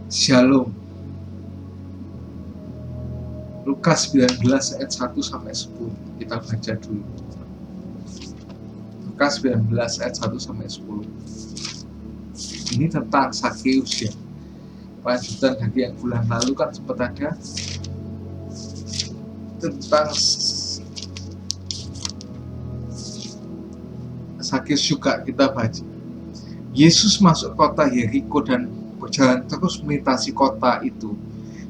Shalom. Lukas 19 ayat 1 sampai 10. Kita baca dulu. Lukas 19 ayat 1 sampai 10. Ini tentang Sakeus ya. Lanjutan dari yang bulan lalu kan sempat ada tentang Sakeus juga kita baca. Yesus masuk kota Yeriko dan berjalan terus melintasi kota itu.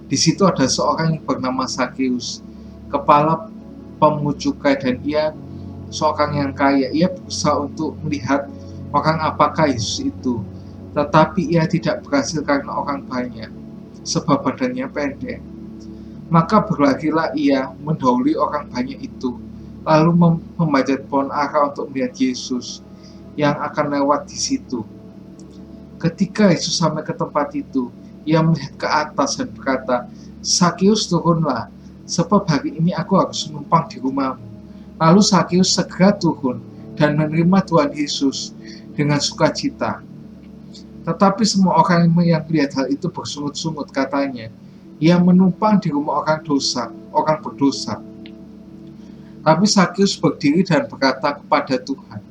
Di situ ada seorang yang bernama Sakeus, kepala pemungut cukai, dan ia seorang yang kaya. Ia berusaha untuk melihat orang apakah Yesus itu, tetapi ia tidak berhasil karena orang banyak, sebab badannya pendek. Maka berlarilah ia mendahului orang banyak itu, lalu memanjat pohon ara untuk melihat Yesus yang akan lewat di situ. Ketika Yesus sampai ke tempat itu, ia melihat ke atas dan berkata, "Sakeus, turunlah, sebab hari ini aku harus menumpang di rumahmu." Lalu Sakeus segera turun dan menerima Tuhan Yesus dengan sukacita. Tetapi semua orang yang melihat hal itu bersungut-sungut, katanya, "Ia menumpang di rumah orang berdosa." Tapi Sakeus berdiri dan berkata kepada Tuhan,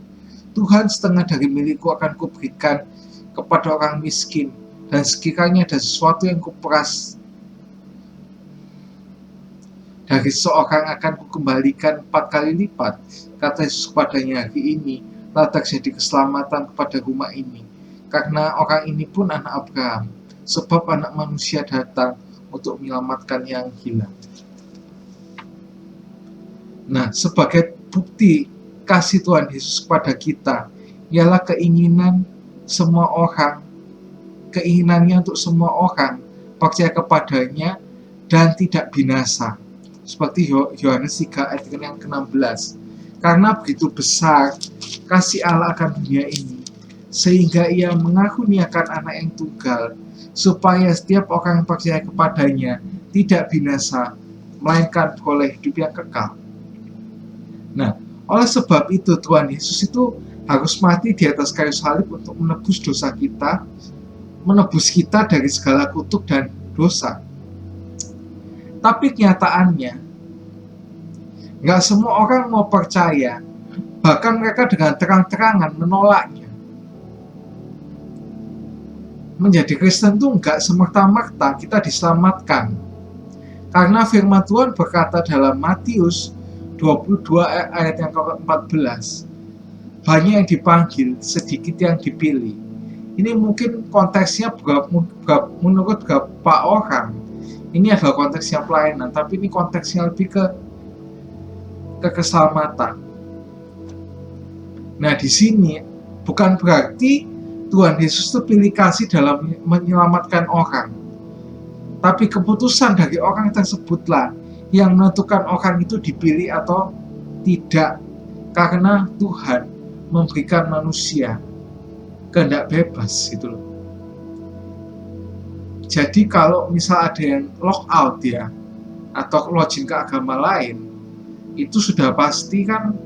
"Tuhan, setengah dari milikku akan kuberikan kepada orang miskin, dan sekiranya ada sesuatu yang kuperas dari seorang akan kukembalikan 4 kali lipat." Kata Yesus kepadanya, "Hari ini telah terjadi keselamatan kepada rumah ini, karena orang ini pun anak Abraham, sebab Anak Manusia datang untuk menyelamatkan yang hilang." Nah, sebagai bukti kasih Tuhan Yesus kepada kita, ialah keinginannya untuk semua orang percaya kepadanya dan tidak binasa. Seperti Yohanes 3 ayat yang ke-16. Karena begitu besar kasih Allah akan dunia ini, sehingga ia mengaruniakan anak yang tunggal, supaya setiap orang yang percaya kepadanya tidak binasa, melainkan boleh hidup yang kekal. Nah, oleh sebab itu Tuhan Yesus itu harus mati di atas kayu salib untuk menebus dosa kita, menebus kita dari segala kutuk dan dosa. Tapi kenyataannya, nggak semua orang mau percaya, bahkan mereka dengan terang-terangan menolaknya. Menjadi Kristen itu nggak semerta-merta kita diselamatkan, karena firman Tuhan berkata dalam Matius 22 ayat yang ke-14, banyak yang dipanggil, sedikit yang dipilih. Ini mungkin konteksnya menurut beberapa orang ini adalah konteksnya pelayanan, tapi ini konteksnya lebih ke keselamatan. Nah, di sini bukan berarti Tuhan Yesus itu pilih kasih dalam menyelamatkan orang, tapi keputusan dari orang tersebutlah yang menentukan orang itu dipilih atau tidak, karena Tuhan memberikan manusia kehendak bebas gitu loh. Jadi kalau misal ada yang lock out ya, atau login ke agama lain, itu sudah pasti kan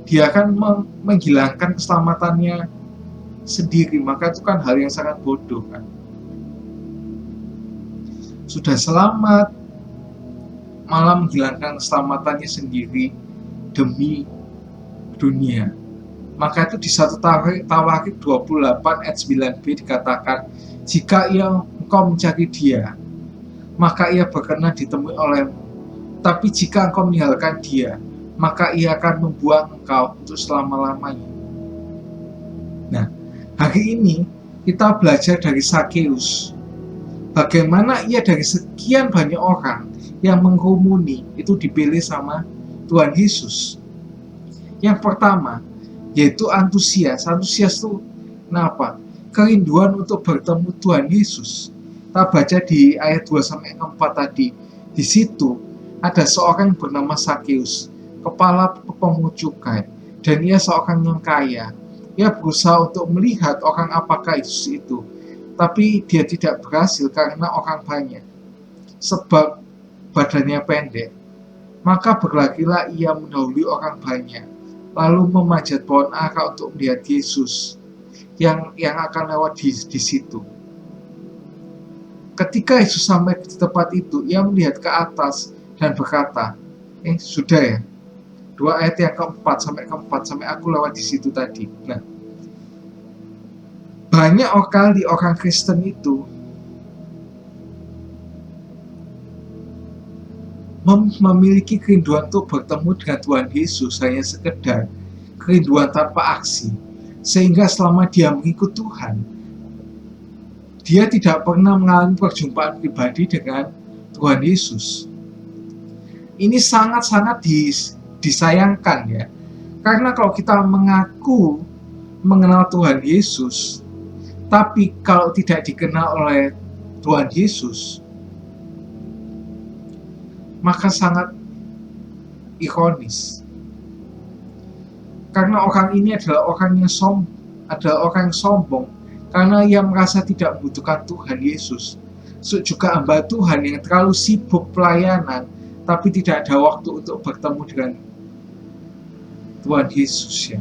dia akan menghilangkan keselamatannya sendiri, maka itu kan hal yang sangat bodoh kan. Sudah selamat malah menghilangkan keselamatannya sendiri demi dunia. Maka itu di 1 Tawarik 28 ayat 9b dikatakan, "Jika engkau mencari dia, maka ia berkenan ditemui olehmu. Tapi jika engkau meninggalkan dia, maka ia akan membuang engkau untuk selama-lamanya." Nah, hari ini kita belajar dari Sakeus, bagaimana ia dari sekian banyak orang yang mengerumuni itu dipilih sama Tuhan Yesus. Yang pertama, yaitu antusias. Antusias itu kenapa? Kerinduan untuk bertemu Tuhan Yesus. Kita baca di ayat 2-4 tadi. Di situ ada seorang yang bernama Sakeus, kepala pemungut cukai, dan ia seorang yang kaya. Ia berusaha untuk melihat orang apakah Yesus itu, tapi dia tidak berhasil karena orang banyak, sebab badannya pendek. Maka berlarilah ia mendahului orang banyak, lalu memanjat pohon ara untuk melihat Yesus yang akan lewat di situ. Ketika Yesus sampai di tempat itu, ia melihat ke atas dan berkata, sudah ya, 2 ayat yang keempat sampai aku lewat di situ tadi. Nah, banyak kali orang Kristen itu memiliki kerinduan untuk bertemu dengan Tuhan Yesus hanya sekedar kerinduan tanpa aksi, sehingga selama dia mengikut Tuhan, dia tidak pernah mengalami perjumpaan pribadi dengan Tuhan Yesus. Ini sangat-sangat disayangkan ya, karena kalau kita mengaku mengenal Tuhan Yesus, tapi kalau tidak dikenal oleh Tuhan Yesus, maka sangat ironis. Karena orang ini adalah orang yang sombong, karena ia merasa tidak membutuhkan Tuhan Yesus. Juga hamba Tuhan yang terlalu sibuk pelayanan, tapi tidak ada waktu untuk bertemu dengan Tuhan Yesus ya.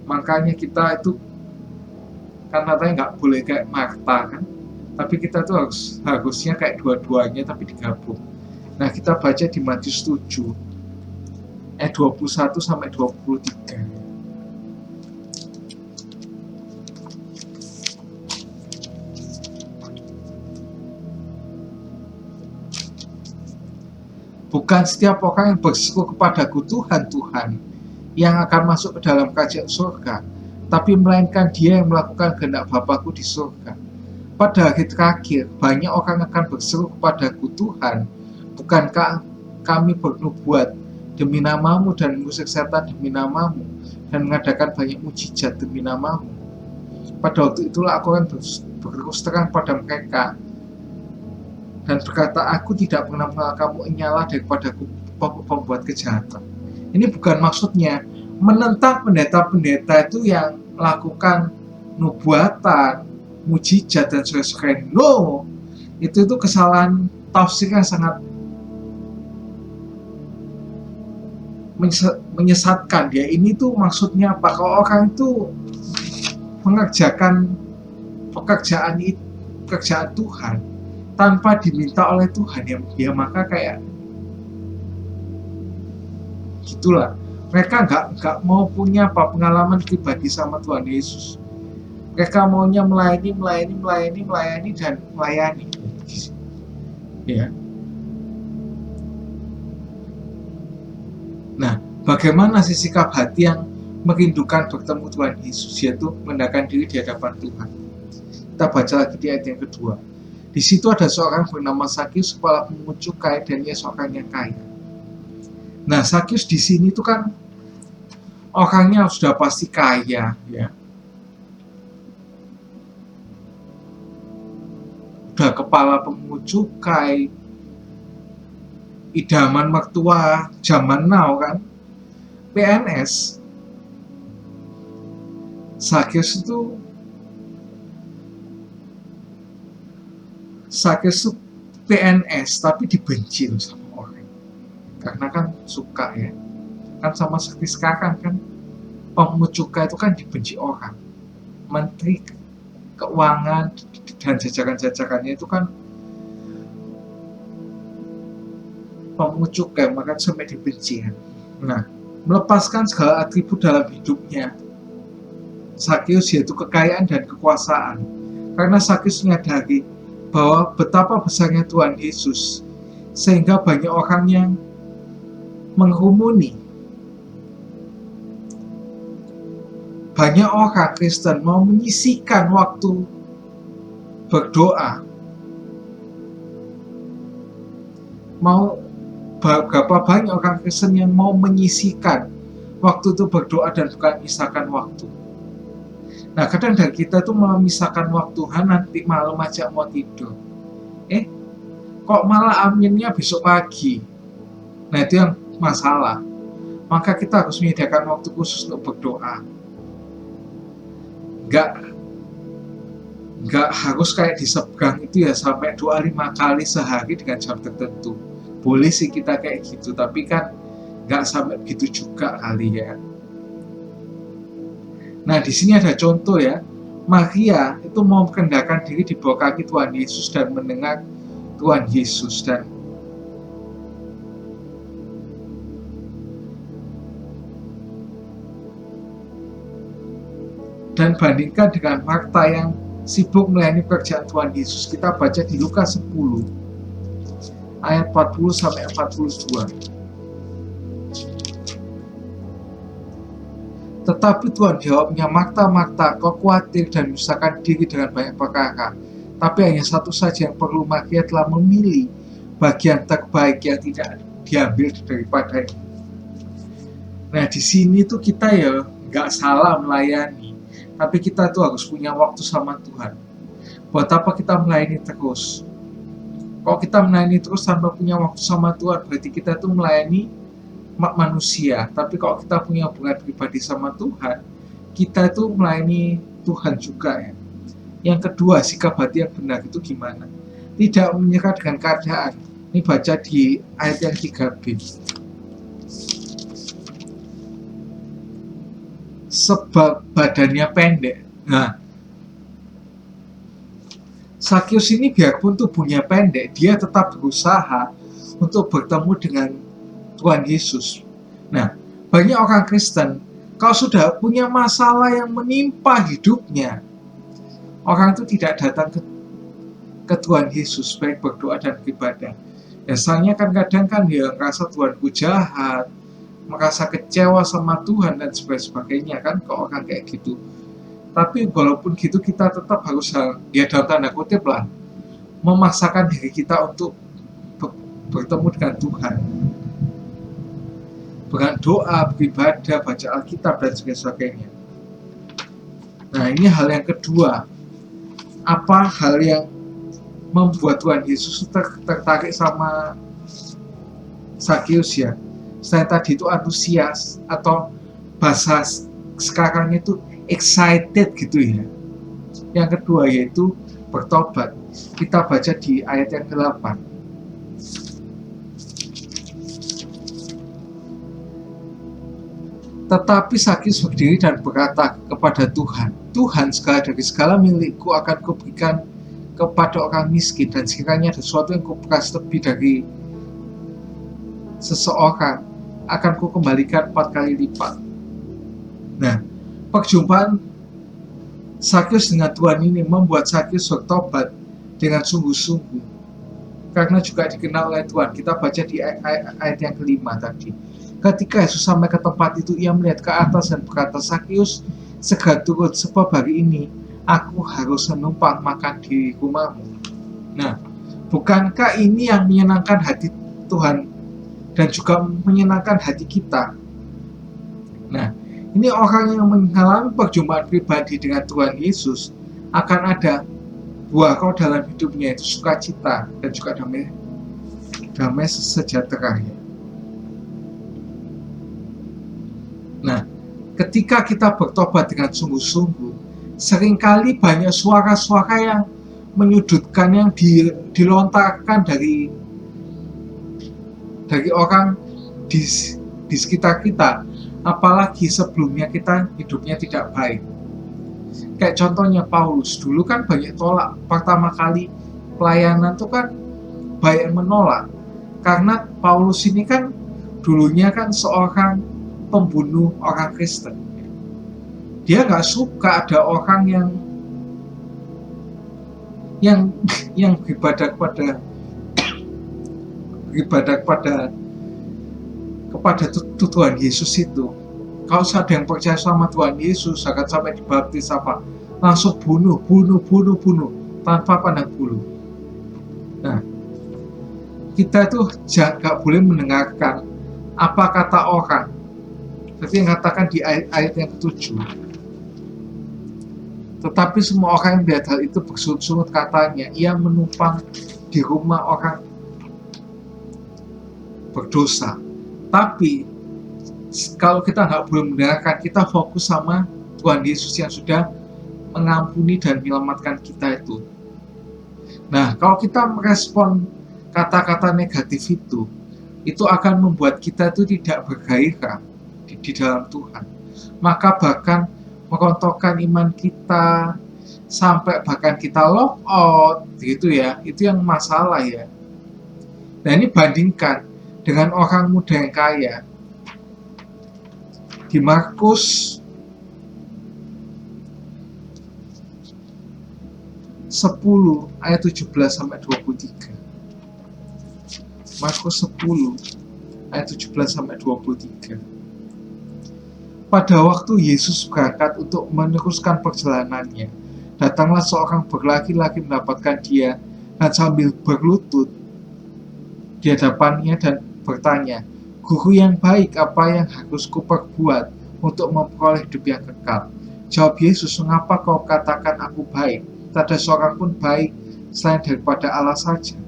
Makanya kita itu kan katanya nggak boleh kayak Marta kan, tapi kita tuh harusnya kayak dua-duanya tapi digabung. Nah, kita baca di Matius 7 ayat 21 sampai 23. Bukan setiap orang yang berseru kepadaku Tuhan, Tuhan, yang akan masuk ke dalam kerajaan surga, tapi melainkan dia yang melakukan kehendak Bapa-Ku di surga. Pada hari terakhir, banyak orang akan berseru kepadaku, Tuhan, bukankah kami bernubuat demi namamu dan mengusir setan demi namamu dan mengadakan banyak mujizat demi namamu? Pada waktu itulah aku akan berterus terang pada mereka dan berkata, aku tidak pernah mengenal kamu, inyalah daripada pembuat kejahatan. Ini bukan maksudnya menentang pendeta-pendeta itu yang melakukan nubuatan, mujizat dan sebagainya. No, itu kesalahan tafsir yang sangat menyesatkan ya. Ini tuh maksudnya apa? Kalau orang itu mengerjakan pekerjaan Tuhan tanpa diminta oleh Tuhan ya maka kayak gitulah. Mereka nggak mau punya pengalaman pribadi sama Tuhan Yesus. Mereka maunya melayani dan melayani. Ya. Nah, bagaimana sih sikap hati yang merindukan bertemu Tuhan Yesus, yaitu merendahkan diri di hadapan Tuhan? Kita baca lagi di ayat yang kedua. Di situ ada seorang bernama Sakius, kepala pemungut cukai, dan ia seorang yang kaya. Nah, Sakius di sini tuh kan orangnya sudah pasti kaya, ya. Udah kepala pemungut cukai, idaman mertua zaman now kan, PNS. Sakius itu PNS tapi dibenci sama orang karena kan suka ya, kan sama seperti sekarang kan pemungut cukai itu kan dibenci orang, menteri keuangan dan jajaran-jajarannya itu kan pemungut cukai, maka sampai dibenci kan. Nah, melepaskan segala atribut dalam hidupnya Sakius, yaitu kekayaan dan kekuasaan, karena Sakius menyadari bahwa betapa besarnya Tuhan Yesus, sehingga banyak orang yang mengerumuni. Banyak orang Kristen mau menyisihkan waktu berdoa, berapa banyak orang Kristen yang mau menyisihkan waktu itu berdoa dan bukan memisahkan waktu. Nah, kadang dari kita tuh memisahkan waktu, nanti malam aja mau tidur. Kok malah aminnya besok pagi? Nah, itu yang masalah. Maka kita harus menyediakan waktu khusus untuk berdoa. Nggak harus kayak di seberang itu ya, sampai doa 5 kali sehari dengan jam tertentu. Boleh sih kita kayak gitu, tapi kan nggak sampai begitu juga kali ya. Nah, di sini ada contoh ya, Maria itu mau merendahkan diri di bawah kaki Tuhan Yesus dan mendengar Tuhan Yesus. Dan bandingkan dengan Marta yang sibuk melayani pekerjaan Tuhan Yesus. Kita baca di Lukas 10 ayat 40 sampai 42. Tetapi Tuhan jawabnya, Marta, Marta, kau khawatir dan menyusahkan diri dengan banyak perkara. Tapi hanya satu saja yang perlu. Maria telah memilih bagian terbaik yang tidak diambil daripadanya. Nah, di sini tuh kita ya nggak salah melayani, tapi kita tuh harus punya waktu sama Tuhan. Buat apa kita melayani terus? Kalau kita melayani terus tanpa punya waktu sama Tuhan, berarti kita tuh melayani manusia. Tapi kalau kita punya hubungan pribadi sama Tuhan, kita itu melayani Tuhan juga ya. Yang kedua, sikap hati yang benar itu gimana? Tidak menyerah dengan keadaan. Ini baca di ayat yang 3b. Sebab badannya pendek. Nah, Sakyus ini biarpun tubuhnya pendek, dia tetap berusaha untuk bertemu dengan Tuhan Yesus. Nah, banyak orang Kristen, kalau sudah punya masalah yang menimpa hidupnya, orang itu tidak datang ke Tuhan Yesus, baik berdoa dan beribadah. Biasanya kan kadang kan dia merasa Tuhanku jahat, merasa kecewa sama Tuhan dan sebagainya kan, kalau orang kayak gitu. Tapi walaupun gitu kita tetap harus, ya dalam tanda kutip lah, memaksakan diri kita untuk bertemu dengan Tuhan. Dengan doa, beribadah, baca Alkitab dan sebagainya. Nah, ini hal yang kedua. Apa hal yang membuat Tuhan Yesus tertarik sama Sakyus ya? Selain tadi itu antusias, atau bahasa sekarang itu excited gitu ya. Yang kedua yaitu bertobat. Kita baca di ayat yang ke-8. Tetapi Sakyus berdiri dan berkata kepada Tuhan, Tuhan, segala dari segala milikku akan kuberikan kepada orang miskin, dan sekiranya ada sesuatu yang kuperas lebih dari seseorang, akan kukembalikan 4 kali lipat. Nah, perjumpaan Sakyus dengan Tuhan ini membuat Sakyus bertobat dengan sungguh-sungguh, karena juga dikenal oleh Tuhan. Kita baca di ayat yang ke-5 tadi. Ketika Yesus sampai ke tempat itu, ia melihat ke atas dan berkata, Sakyus, segera turun, sebab hari ini aku harus menumpang makan di rumahmu. Nah, bukankah ini yang menyenangkan hati Tuhan dan juga menyenangkan hati kita? Nah, ini orang yang mengalami perjumpaan pribadi dengan Tuhan Yesus akan ada buah roh dalam hidupnya, itu sukacita dan juga damai sejahtera. Nah, ketika kita bertobat dengan sungguh-sungguh, seringkali banyak suara-suara yang menyudutkan yang dilontarkan dari orang di sekitar kita, apalagi sebelumnya kita hidupnya tidak baik. Kayak contohnya Paulus, dulu kan banyak tolak. Pertama kali pelayanan itu kan banyak menolak, karena Paulus ini kan dulunya kan seorang pembunuh orang Kristen. Dia nggak suka ada orang yang beribadah kepada Tuhan Yesus itu. Kalau ada yang percaya sama Tuhan Yesus, akan sampai dibaptis apa, langsung bunuh tanpa pandang bulu. Nah, kita itu nggak boleh mendengarkan apa kata orang. Seperti yang katakan di ayat yang ke-7. Tetapi semua orang yang melihat hal itu bersungut-sungut katanya, ia menumpang di rumah orang berdosa. Tapi kalau kita nggak boleh mendengarkan, kita fokus sama Tuhan Yesus yang sudah mengampuni dan menyelamatkan kita itu. Nah, kalau kita merespon kata-kata negatif itu akan membuat kita itu tidak bergairah di dalam Tuhan. Maka bahkan merontokkan iman kita, sampai bahkan kita lock out gitu ya, itu yang masalah ya. Nah ini bandingkan dengan orang muda yang kaya di Markus 10 ayat 17 sampai 23. Markus 10 ayat 17 sampai 23. Pada waktu Yesus berangkat untuk meneruskan perjalanannya, datanglah seorang berlaki-laki mendapatkan dia dan sambil berlutut di hadapannya dan bertanya, "Guru yang baik, apa yang harus kuperbuat untuk memperoleh hidup yang kekal?" Jawab Yesus, "Mengapa kau katakan aku baik? Tak ada seorang pun baik selain daripada Allah saja.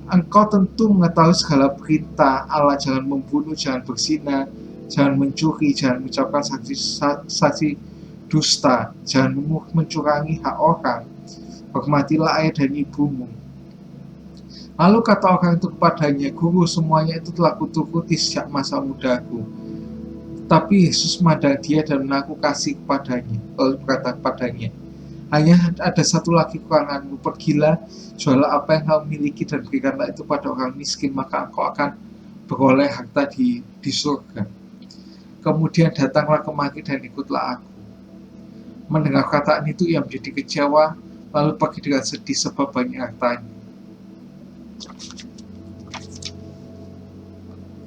Engkau tentu mengetahui segala perintah Allah, jangan membunuh, jangan berzina, jangan mencuri, jangan mengucapkan saksi dusta, jangan mencurangi hak orang, hormatilah ayah dan ibumu." Lalu kata orang itu kepadanya, "Guru, semuanya itu telah kuturuti sejak masa mudaku." Tapi Yesus memandang dia dan mengaku kasih kepadanya, lalu berkata kepadanya, "Hanya ada satu lagi kekuranganmu, pergilah, jualah apa yang kau miliki dan berikanlah itu pada orang miskin, maka engkau akan beroleh harta di surga. Kemudian datanglah kemari dan ikutlah aku." Mendengar kataan itu ia menjadi kecewa, lalu pergi dengan sedih sebab banyak hartanya.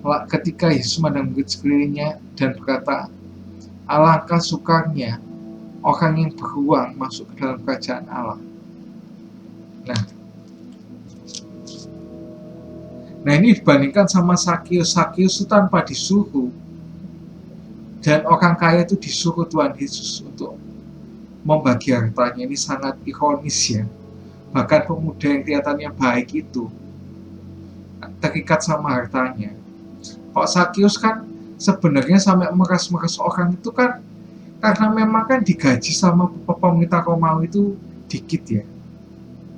Ketika Yesus memandang murid sekelilingnya dan berkata, "Alangkah sukarnya orang yang beruang masuk ke dalam kerajaan Allah." Nah ini dibandingkan sama Sakius. Sakius itu tanpa disuruh, dan orang kaya itu disuruh Tuhan Yesus untuk membagi hartanya. Ini sangat ironis ya. Bahkan pemuda yang kelihatannya baik itu terikat sama hartanya. Kok Sakius kan sebenarnya sampai meras-meras orang itu kan karena memang kan digaji sama pemerintah Romawi itu dikit ya.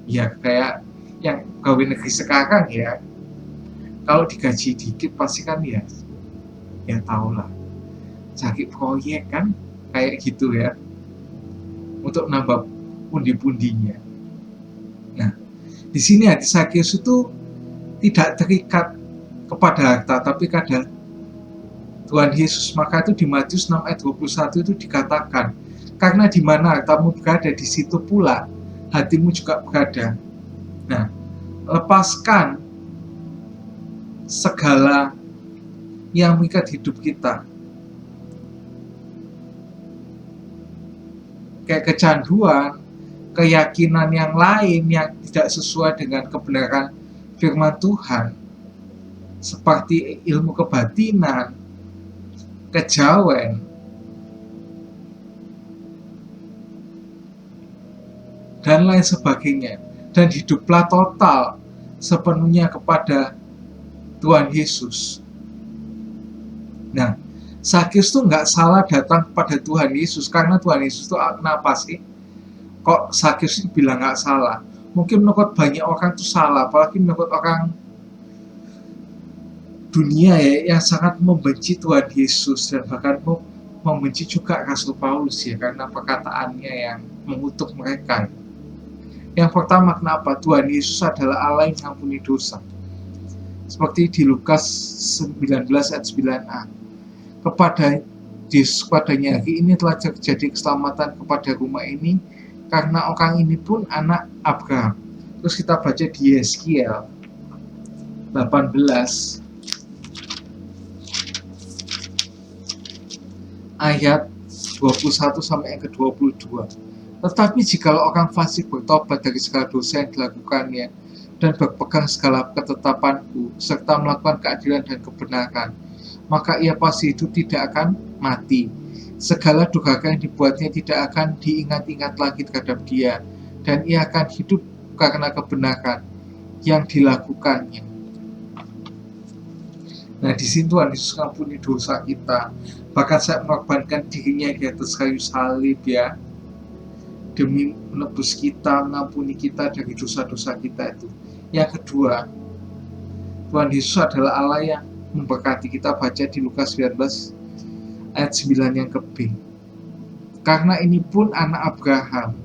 Ya kayak yang pegawai negeri sekarang ya. Kalau digaji dikit pasti kan ya tau lah, cari proyek kan kayak gitu ya, untuk nambah pundi-pundinya. Nah di sini hati Sakius itu tidak terikat kepada harta, tapi pada Tuhan Yesus. Maka itu di Matius 6 ayat 21 itu dikatakan, "Karena di mana hartamu berada, di situ pula hatimu juga berada." Nah, lepaskan segala yang mengikat hidup kita, kayak kecanduan, keyakinan yang lain yang tidak sesuai dengan kebenaran firman Tuhan, seperti ilmu kebatinan, kejawen, dan lain sebagainya, dan hiduplah total sepenuhnya kepada Tuhan Yesus. Nah, Sakius tuh nggak salah datang kepada Tuhan Yesus, karena Tuhan Yesus tuh kenapa sih kok Sakius bilang nggak salah? Mungkin menurut banyak orang tuh salah, apalagi menurut orang dunia ya, yang sangat membenci Tuhan Yesus dan bahkan membenci juga Rasul Paulus ya, karena perkataannya yang mengutuk mereka. Yang pertama, kenapa? Tuhan Yesus adalah Allah yang mengampuni dosa. Seperti di Lukas 19 ayat 9a. Kepada Yesus, kepadanya hari ini telah terjadi keselamatan kepada rumah ini, karena orang ini pun anak Abraham. Terus kita baca di Yeskiel 18 ayat 21 sampai yang ke-22. "Tetapi jikalau orang fasik bertobat dari segala dosa yang dilakukannya dan berpegang segala ketetapanku serta melakukan keadilan dan kebenaran, maka ia pasti hidup, tidak akan mati. Segala durhaka yang dibuatnya tidak akan diingat-ingat lagi terhadap dia, dan ia akan hidup karena kebenaran yang dilakukannya." Nah di sini Tuhan Yesus mengampuni dosa kita, bahkan saya mengorbankan dirinya di atas kayu salib ya, demi menebus kita, mengampuni kita dari dosa-dosa kita itu. Yang kedua, Tuhan Yesus adalah Allah yang memberkati. Kita baca di Lukas 19 ayat 9 yang ke B. karena ini pun anak Abraham.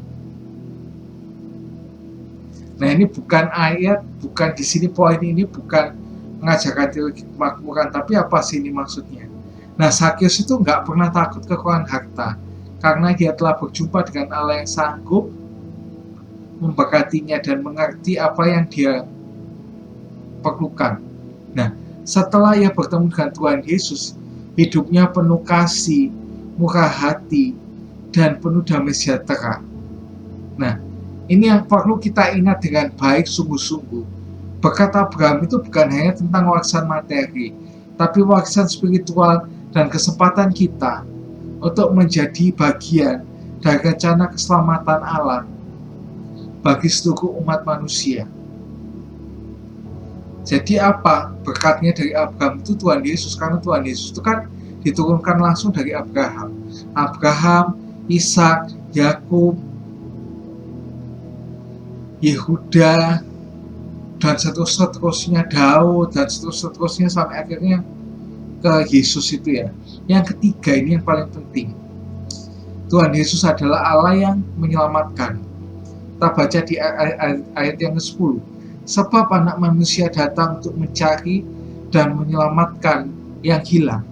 Nah, ini bukan ayat, bukan di sini poin ini bukan mengajarkan teologi kemakmuran, tapi apa sih ini maksudnya? Nah, Sakyus itu nggak pernah takut kekurangan harta, karena dia telah berjumpa dengan Allah yang sanggup memberkatinya dan mengerti apa yang dia perlukan. Nah, setelah ia bertemu dengan Tuhan Yesus, hidupnya penuh kasih, murah hati, dan penuh damai sejahtera. Nah, ini yang perlu kita ingat dengan baik sungguh-sungguh. Berkat Abraham itu bukan hanya tentang warisan materi, tapi warisan spiritual dan kesempatan kita untuk menjadi bagian dari rencana keselamatan Allah bagi seluruh umat manusia. Jadi apa berkatnya dari Abraham itu? Tuhan Yesus, karena Tuhan Yesus itu kan diturunkan langsung dari Abraham. Abraham, Ishak, Yakub, Yehuda, dan seterusnya Daud, dan seterusnya sampai akhirnya ke Yesus itu ya. Yang ketiga ini yang paling penting. Tuhan Yesus adalah Allah yang menyelamatkan. Kita baca di ayat yang ke-10. Sebab anak manusia datang untuk mencari dan menyelamatkan yang hilang.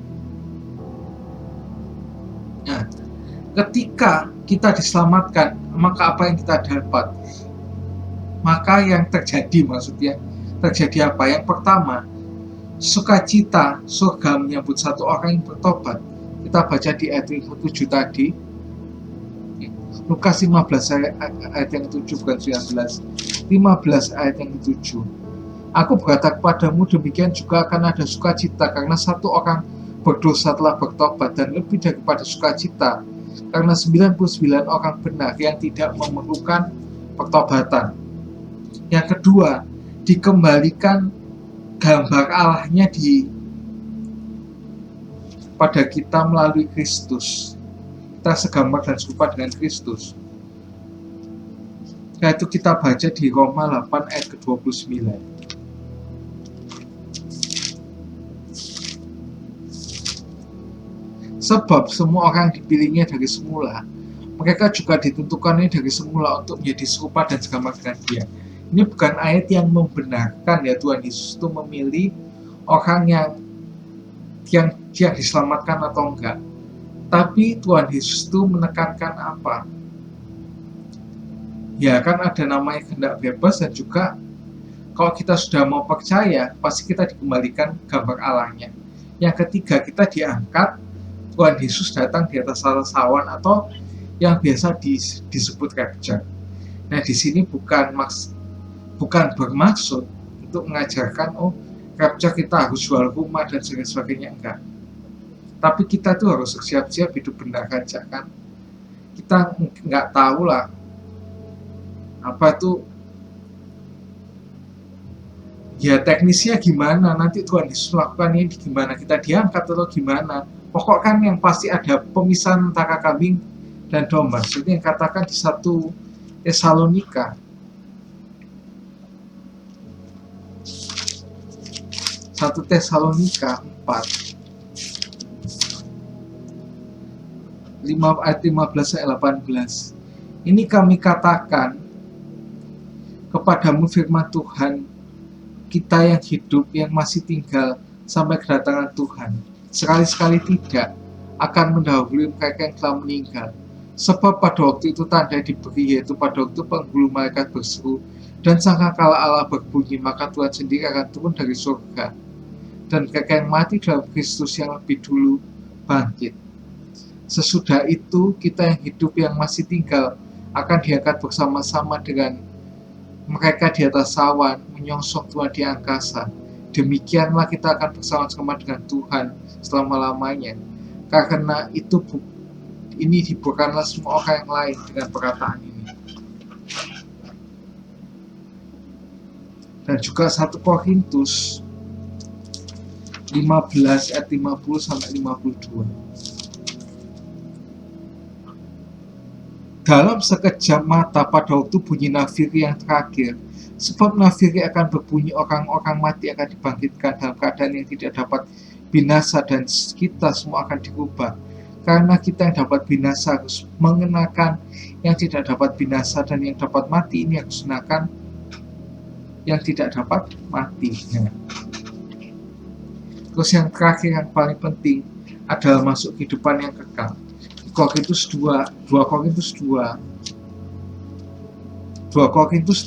Nah, ketika kita diselamatkan, maka apa yang kita dapat? Maka yang terjadi terjadi apa? Yang pertama, sukacita surga menyambut satu orang yang bertobat. Kita baca di ayat yang ke-7 tadi. Lukas 15 ayat yang ke-7 bukan 19. 15 ayat yang ke-7. Aku berkata kepadamu, demikian juga akan ada sukacita karena satu orang berdosa telah bertobat, dan lebih daripada sukacita karena 99 orang benar yang tidak memerlukan pertobatan. Yang kedua, dikembalikan gambar Allahnya pada kita melalui Kristus. Kita segambar dan serupa dengan Kristus. Yaitu kita baca di Roma 8 ayat ke-29. Sebab semua orang dipilihnya dari semula, mereka juga ditentukannya dari semula untuk menjadi serupa dan segambar dengan Dia. Ini bukan ayat yang membenarkan ya Tuhan Yesus itu memilih orang yang diselamatkan atau enggak. Tapi Tuhan Yesus itu menekankan apa? Ya kan ada namanya kehendak bebas, dan juga kalau kita sudah mau percaya, pasti kita dikembalikan gambar Allahnya. Yang ketiga, kita diangkat, Tuhan Yesus datang di atas sawan atau yang biasa disebut rapture. Nah, di sini bukan bermaksud untuk mengajarkan rapture kita harus jual rumah dan sebagainya, enggak. Tapi kita tuh harus siap-siap hidup benar aja kan. Kita nggak tahu lah apa tuh ya teknisnya gimana, nanti Tuhan Yesus melakukan ini gimana, kita diangkat atau gimana. Pokok kan yang pasti ada pemisahan antara kambing dan domba. Jadi yang katakan di 1 Tesalonika 1 Tesalonika 4 ayat 15 ayat 18. Ini kami katakan kepadamu firman Tuhan kita yang hidup, yang masih tinggal sampai kedatangan Tuhan, sekali-sekali tidak akan mendahului mereka yang telah meninggal. Sebab pada waktu itu tanda diberi, yaitu pada waktu penghulu malaikat berseru dan sangkakala Allah berbunyi, maka Tuhan sendiri akan turun dari surga, dan mereka yang mati dalam Kristus yang lebih dulu bangkit. Sesudah itu kita yang hidup, yang masih tinggal, akan diangkat bersama-sama dengan mereka di atas awan, menyongsong Tuhan di angkasa. Demikianlah kita akan bersama-sama dengan Tuhan selama-lamanya. Karena itu ini bukanlah semua orang yang lain dengan perkataan ini. Dan juga 1 Korintus 15 ayat 50 sampai 52. Dalam sekejap mata pada waktu bunyi nafiri yang terakhir, sebab nafiri akan berbunyi, orang-orang mati akan dibangkitkan dalam keadaan yang tidak dapat binasa, dan kita semua akan dirubah. Karena kita yang dapat binasa harus mengenakan yang tidak dapat binasa, dan yang dapat mati ini harus mengenakan yang tidak dapat mati. Nah, terus yang terakhir yang paling penting adalah masuk kehidupan yang kekal. 2 Korintus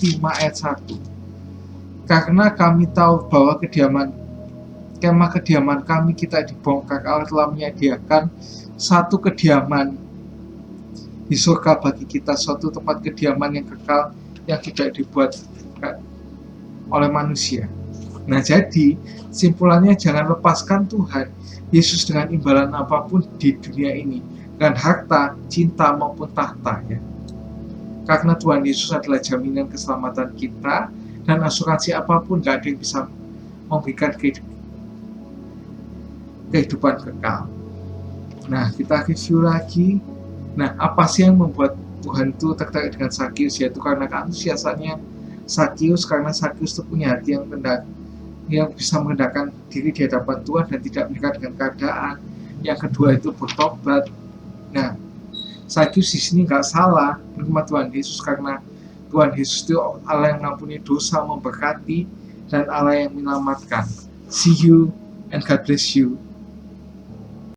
5 ayat 1. Karena kami tahu bahwa kemah kediaman kami kita dibongkar, Allah telah menyediakan satu kediaman di surga bagi kita, suatu tempat kediaman yang kekal yang tidak dibuat oleh manusia. Nah, jadi simpulannya, jangan lepaskan Tuhan Yesus dengan imbalan apapun di dunia ini, dengan harta, cinta maupun tahta, ya. Karena Tuhan Yesus adalah jaminan keselamatan kita, dan asuransi apapun gak ada yang bisa memberikan kehidupan kekal. Nah, kita review lagi. Nah, apa sih yang membuat Tuhan itu tertarik dengan Sakius? Yaitu karena keantusiasannya Sakius, karena Sakius itu punya hati yang rendah, yang bisa merendahkan diri di hadapan Tuhan dan tidak menyerah dengan keadaan. Yang kedua itu bertobat. Nah, Sakius di sini nggak salah menerima Tuhan Yesus, karena Tuhan Yesus itu Allah yang mengampuni dosa, memberkati, dan Allah yang menyelamatkan. See you and God bless you.